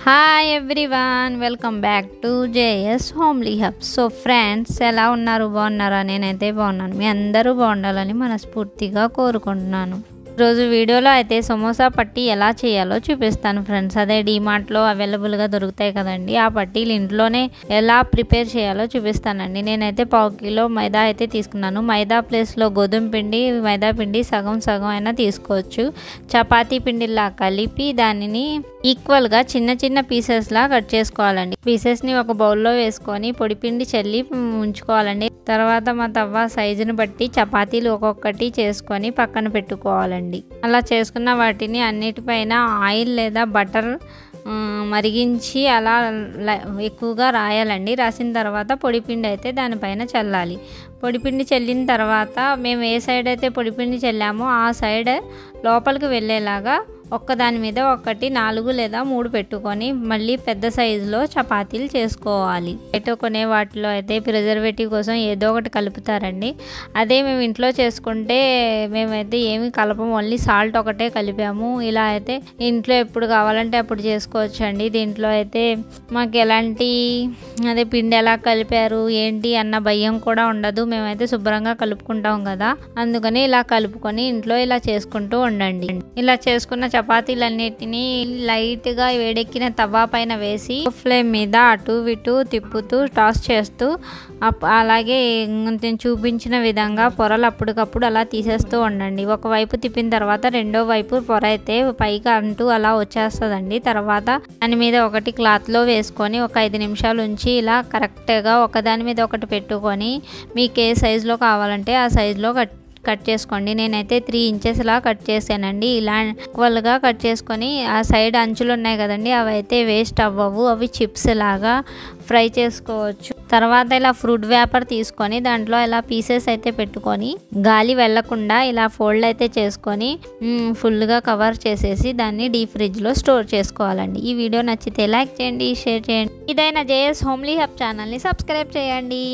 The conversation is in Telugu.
Hi everyone, welcome back to JS homely hub. So friends, ఎలా ఉన్నారు? బాగున్నారా? నేనైతే బాగున్నాను. మీ అందరూ బాగుండాలని మనస్ఫూర్తిగా కోరుకుంటున్నాను. ఈరోజు వీడియోలో అయితే సమోసా పట్టీ ఎలా చేయాలో చూపిస్తాను ఫ్రెండ్స్. అదే డీమార్ట్లో అవైలబుల్గా దొరుకుతాయి కదండి, ఆ పట్టీలు ఇంట్లోనే ఎలా ప్రిపేర్ చేయాలో చూపిస్తానండి. నేనైతే 1/4 కిలో మైదా అయితే తీసుకున్నాను. మైదా ప్లేస్లో గోధుమ పిండి, మైదా పిండి సగం సగం అయినా తీసుకోవచ్చు. చపాతీ పిండిలా కలిపి దానిని ఈక్వల్గా చిన్న చిన్న పీసెస్లా కట్ చేసుకోవాలండి. పీసెస్ని ఒక బౌల్లో వేసుకొని పొడిపిండి చల్లి ఉంచుకోవాలండి. తర్వాత మా తవ్వ సైజుని బట్టి చపాతీలు ఒక్కొక్కటి చేసుకొని పక్కన పెట్టుకోవాలండి. అలా చేసుకున్న వాటిని అన్నిటిపైన ఆయిల్ లేదా బటర్ మరిగించి అలా ఎక్కువగా రాయాలండి. రాసిన తర్వాత పొడిపిండి అయితే దానిపైన చల్లాలి. పొడిపిండి చల్లిన తర్వాత మేము ఏ సైడ్ అయితే పొడిపిండి చల్లామో ఆ సైడ్ లోపలికి వెళ్ళేలాగా ఒక్కదాని మీద ఒకటి 4 లేదా 3 పెట్టుకొని మళ్ళీ పెద్ద సైజులో చపాతీలు చేసుకోవాలి. బయట కొనే వాటిలో అయితే ప్రిజర్వేటివ్ కోసం ఏదో ఒకటి కలుపుతారండి. అదే మేము ఇంట్లో చేసుకుంటే మేమైతే ఏమి కలపము, ఓన్లీ సాల్ట్ ఒకటే కలిపాము. ఇలా అయితే ఇంట్లో ఎప్పుడు కావాలంటే అప్పుడు చేసుకోవచ్చు అండి. దీంట్లో అయితే మాకు ఎలాంటి పిండి ఎలా కలిపారు ఏంటి అన్న భయం కూడా ఉండదు. మేమైతే శుభ్రంగా కలుపుకుంటాం కదా, అందుకని ఇలా కలుపుకొని ఇంట్లో ఇలా చేసుకుంటూ ఉండండి. ఇలా చేసుకున్న చపాతీలన్నిటినీ లైట్గా వేడెక్కిన తవా పైన వేసి ఫ్లేమ్ మీద అటు ఇటు తిప్పుతూ టాస్ చేస్తూ అలాగే చూపించిన విధంగా పొరలు అప్పటికప్పుడు అలా తీసేస్తూ ఉండండి. ఒకవైపు తిప్పిన తర్వాత రెండో వైపు పొర అయితే పైకి అంటూ అలా వచ్చేస్తుందండి. తర్వాత దాని మీద ఒకటి క్లాత్లో వేసుకొని ఒక 5 నిమిషాలు ఉంచి ఇలా కరెక్ట్గా ఒకదాని మీద ఒకటి పెట్టుకొని మీకు ఏ సైజులో కావాలంటే ఆ సైజులో కట్ చేసుకోండి. నేనైతే 3 ఇంచెస్ లా కట్ చేశానండి. ఇలా ఈక్వల్గా కట్ చేసుకొని ఆ సైడ్ అంచులు ఉన్నాయి కదండి, అవి అయితే వేస్ట్ అవ్వవు, అవి చిప్స్ లాగా ఫ్రై చేసుకోవచ్చు. తర్వాత ఇలా ఫ్రూట్ వ్యాపర్ తీసుకొని దాంట్లో ఇలా పీసెస్ అయితే పెట్టుకొని గాలి వెళ్లకుండా ఇలా ఫోల్డ్ అయితే చేసుకొని ఫుల్గా కవర్ చేసేసి దాన్ని డీప్ ఫ్రిడ్జ్లో స్టోర్ చేసుకోవాలండి. ఈ వీడియో నచ్చితే లైక్ చేయండి, షేర్ చేయండి. ఇదైనా జేఎస్ హోమ్లీ హబ్ ఛానల్ని సబ్స్క్రైబ్ చేయండి.